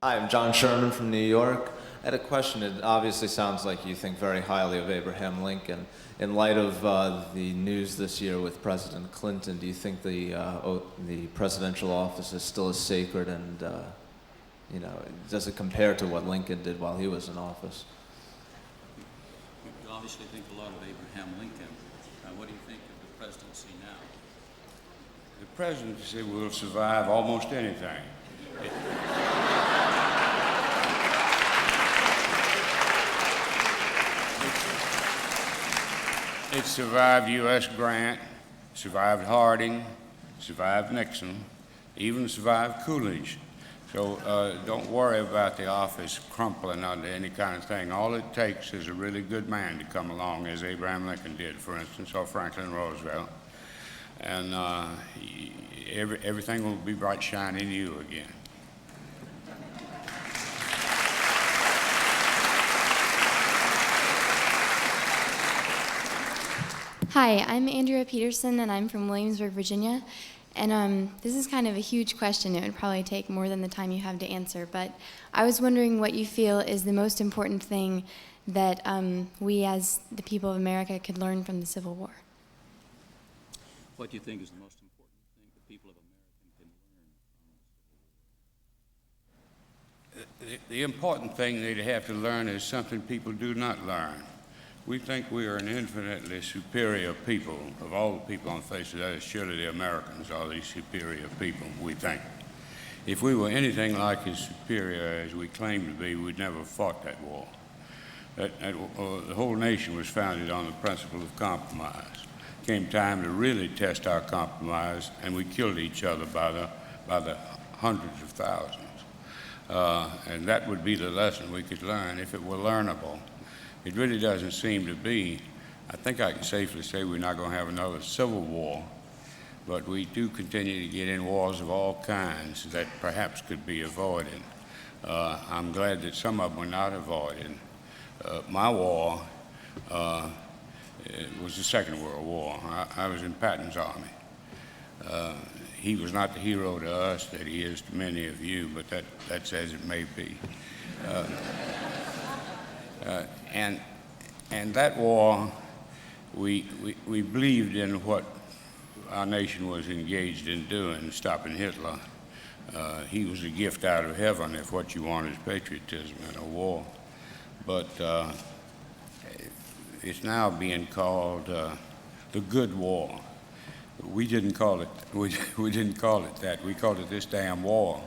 Hi, I'm John Sherman from New York. I had a question. It obviously sounds like you think very highly of Abraham Lincoln. In light of the news this year with President Clinton, do you think the presidential office is still as sacred, and does it compare to what Lincoln did while he was in office? You obviously think a lot of Abraham Lincoln. What do you think of the presidency now? The presidency will survive almost anything. It survived U.S. Grant, survived Harding, survived Nixon, even survived Coolidge. So don't worry about the office crumpling under any kind of thing. All it takes is a really good man to come along, as Abraham Lincoln did, for instance, or Franklin Roosevelt. And everything will be bright, shiny new again. Hi, I'm Andrea Peterson, and I'm from Williamsburg, Virginia. And this is kind of a huge question. It would probably take more than the time you have to answer. But I was wondering what you feel is the most important thing that we as the people of America could learn from the Civil War. What do you think is the most important thing the people of America can learn? The important thing they'd have to learn is something people do not learn. We think we are an infinitely superior people. Of all the people on the face of the earth, surely the Americans are the superior people, we think. If we were anything like as superior as we claim to be, we'd never fought that war. The whole nation was founded on the principle of compromise. Came time to really test our compromise, and we killed each other by the hundreds of thousands. And that would be the lesson we could learn if it were learnable. It really doesn't seem to be. I think I can safely say we're not going to have another civil war, but we do continue to get in wars of all kinds that perhaps could be avoided. I'm glad that some of them were not avoided. My war was the Second World War. I was in Patton's army. He was not the hero to us that he is to many of you, but that's as it may be. And that war, we believed in what our nation was engaged in doing, stopping Hitler. He was a gift out of heaven if what you want is patriotism in a war. But it's now being called the good war. We didn't call it. We didn't call it that. We called it this damn war.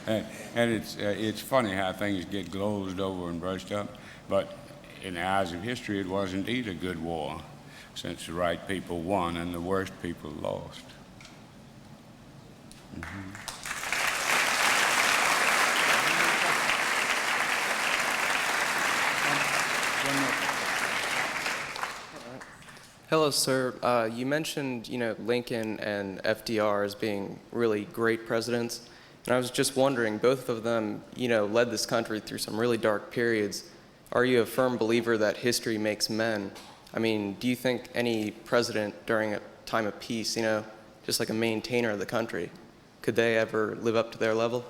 And it's funny how things get glozed over and brushed up, but in the eyes of history, it was indeed a good war, since the right people won and the worst people lost. Hello, sir. You mentioned, Lincoln and FDR as being really great presidents. And I was just wondering, both of them, led this country through some really dark periods. Are you a firm believer that history makes men? I mean, do you think any president during a time of peace, just like a maintainer of the country, could they ever live up to their level?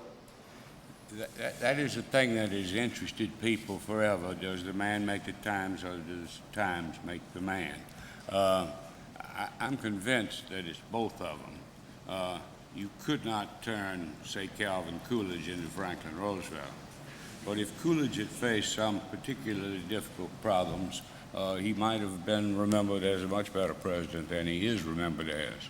That is a thing that has interested people forever. Does the man make the times, or does times make the man? I'm convinced that it's both of them. You could not turn, say, Calvin Coolidge into Franklin Roosevelt. But if Coolidge had faced some particularly difficult problems, he might have been remembered as a much better president than he is remembered as.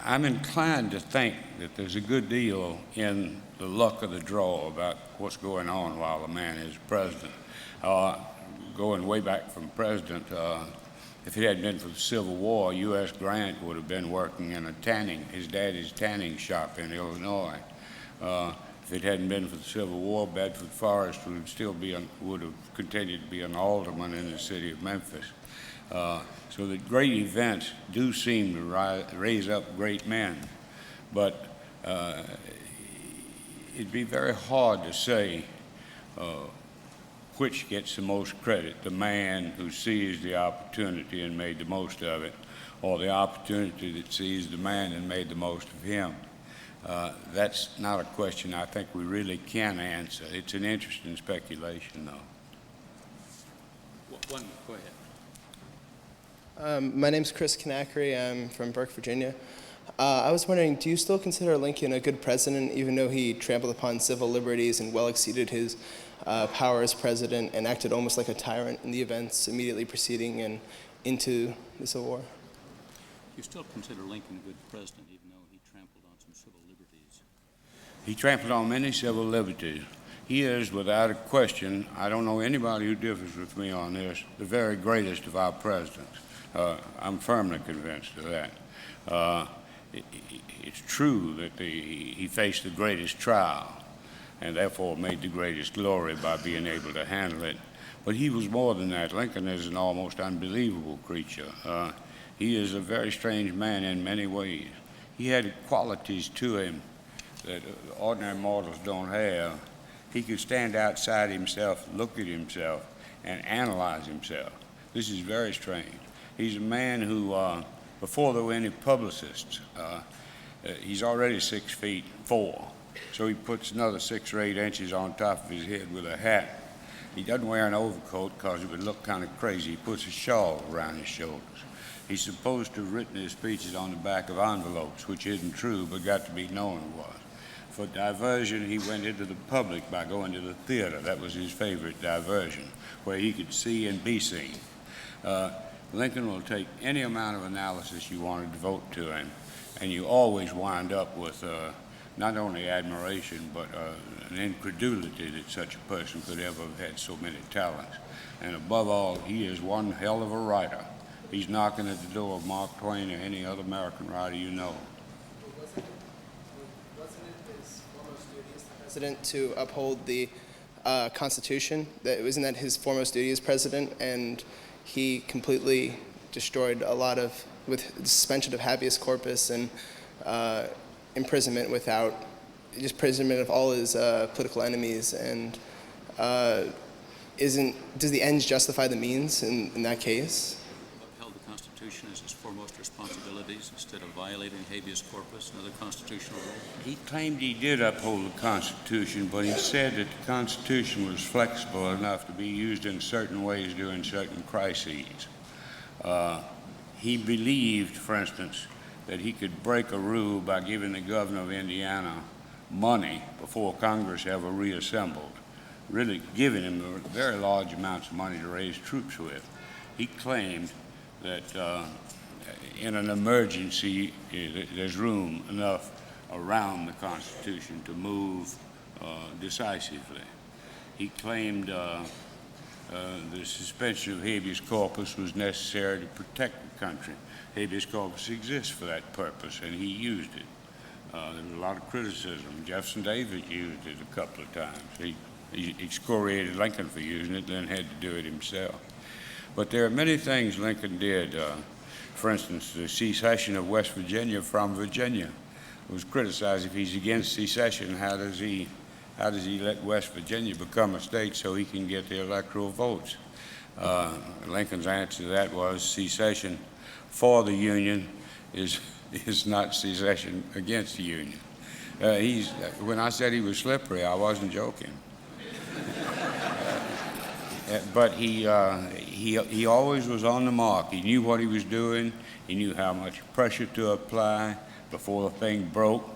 I'm inclined to think that there's a good deal in the luck of the draw about what's going on while a man is president. Going way back from president, if it hadn't been for the Civil War, U.S. Grant would have been working in his daddy's tanning shop in Illinois. If it hadn't been for the Civil War, Bedford Forrest would have continued to be an alderman in the city of Memphis. So that great events do seem to raise up great men, but it'd be very hard to say which gets the most credit, the man who seized the opportunity and made the most of it, or the opportunity that seized the man and made the most of him. That's not a question I think we really can answer. It's an interesting speculation, though. Go ahead. My name's Chris Canackery. I'm from Burke, Virginia. I was wondering, do you still consider Lincoln a good president, even though he trampled upon civil liberties and well exceeded his power as president and acted almost like a tyrant in the events immediately preceding and into the Civil War? You still consider Lincoln a good president, even though he trampled on some civil liberties? He trampled on many civil liberties. He is, without a question, I don't know anybody who differs with me on this, the very greatest of our presidents. I'm firmly convinced of that. It's true that he faced the greatest trial and therefore made the greatest glory by being able to handle it. But he was more than that. Lincoln is an almost unbelievable creature. He is a very strange man in many ways. He had qualities to him that ordinary mortals don't have. He could stand outside himself, look at himself, and analyze himself. This is very strange. He's a man who, before there were any publicists, he's already 6'4", so he puts another 6 or 8 inches on top of his head with a hat. He doesn't wear an overcoat because it would look kind of crazy. He puts a shawl around his shoulders. He's supposed to have written his speeches on the back of envelopes, which isn't true, but got to be known was. For diversion, he went into the public by going to the theater. That was his favorite diversion, where he could see and be seen. Lincoln will take any amount of analysis you want to devote to him, and you always wind up with not only admiration, but an incredulity that such a person could ever have had so many talents. And above all, he is one hell of a writer. He's knocking at the door of Mark Twain or any other American writer you know. Wasn't it his foremost duty as the president to uphold the Constitution? Wasn't that his foremost duty as president? And he completely destroyed a lot of, with the suspension of habeas corpus and imprisonment of all his political enemies. And does the ends justify the means in that case? Upheld the Constitution as his foremost responsibilities instead of violating habeas corpus and other constitutional rules? He claimed he did uphold the Constitution, but he said that the Constitution was flexible enough to be used in certain ways during certain crises. He believed, for instance, that he could break a rule by giving the governor of Indiana money before Congress ever reassembled, really giving him very large amounts of money to raise troops with. He claimed that in an emergency, there's room enough around the Constitution to move decisively. He claimed the suspension of habeas corpus was necessary to protect the country. Habeas corpus exists for that purpose, and he used it. There was a lot of criticism. Jefferson Davis used it a couple of times. He excoriated Lincoln for using it, then had to do it himself. But there are many things Lincoln did. For instance, the secession of West Virginia from Virginia was criticized. If he's against secession, how does he let West Virginia become a state so he can get the electoral votes? Lincoln's answer to that was secession for the Union is not secession against the Union. When I said he was slippery, I wasn't joking. But he always was on the mark. He knew what he was doing. He knew how much pressure to apply before the thing broke.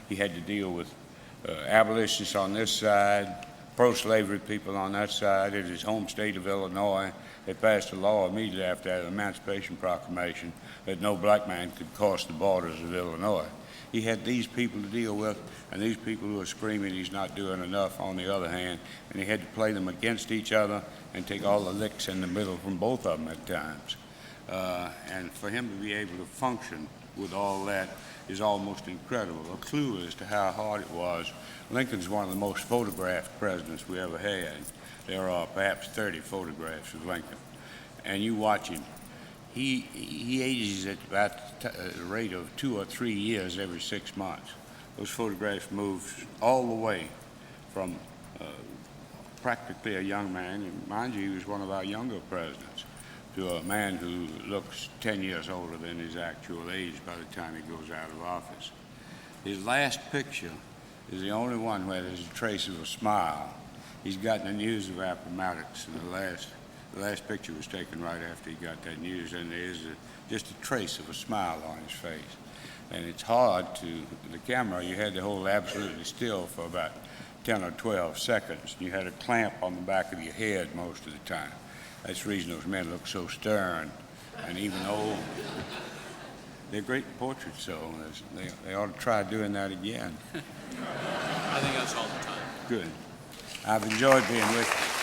He had to deal with abolitionists on this side, pro-slavery people on that side. In his home state of Illinois, they passed a law immediately after the Emancipation Proclamation that no black man could cross the borders of Illinois. He had these people to deal with, and these people who were screaming he's not doing enough on the other hand, and he had to play them against each other and take all the licks in the middle from both of them at times. And for him to be able to function with all that is almost incredible. A clue as to how hard it was. Lincoln's one of the most photographed presidents we ever had. There are perhaps 30 photographs of Lincoln. And you watch him. He ages at about the rate of 2 or 3 years every 6 months. Those photographs move all the way from practically a young man, and mind you, he was one of our younger presidents, to a man who looks 10 years older than his actual age by the time he goes out of office. His last picture is the only one where there's a trace of a smile. He's gotten the news of Appomattox, and the last picture was taken right after he got that news, and there's just a trace of a smile on his face. And it's hard the camera, you had to hold absolutely still for about 10 or 12 seconds. You had a clamp on the back of your head most of the time. That's the reason those men look so stern and even old. They're great portraits, though. They ought to try doing that again. I think that's all the time. Good. I've enjoyed being with you.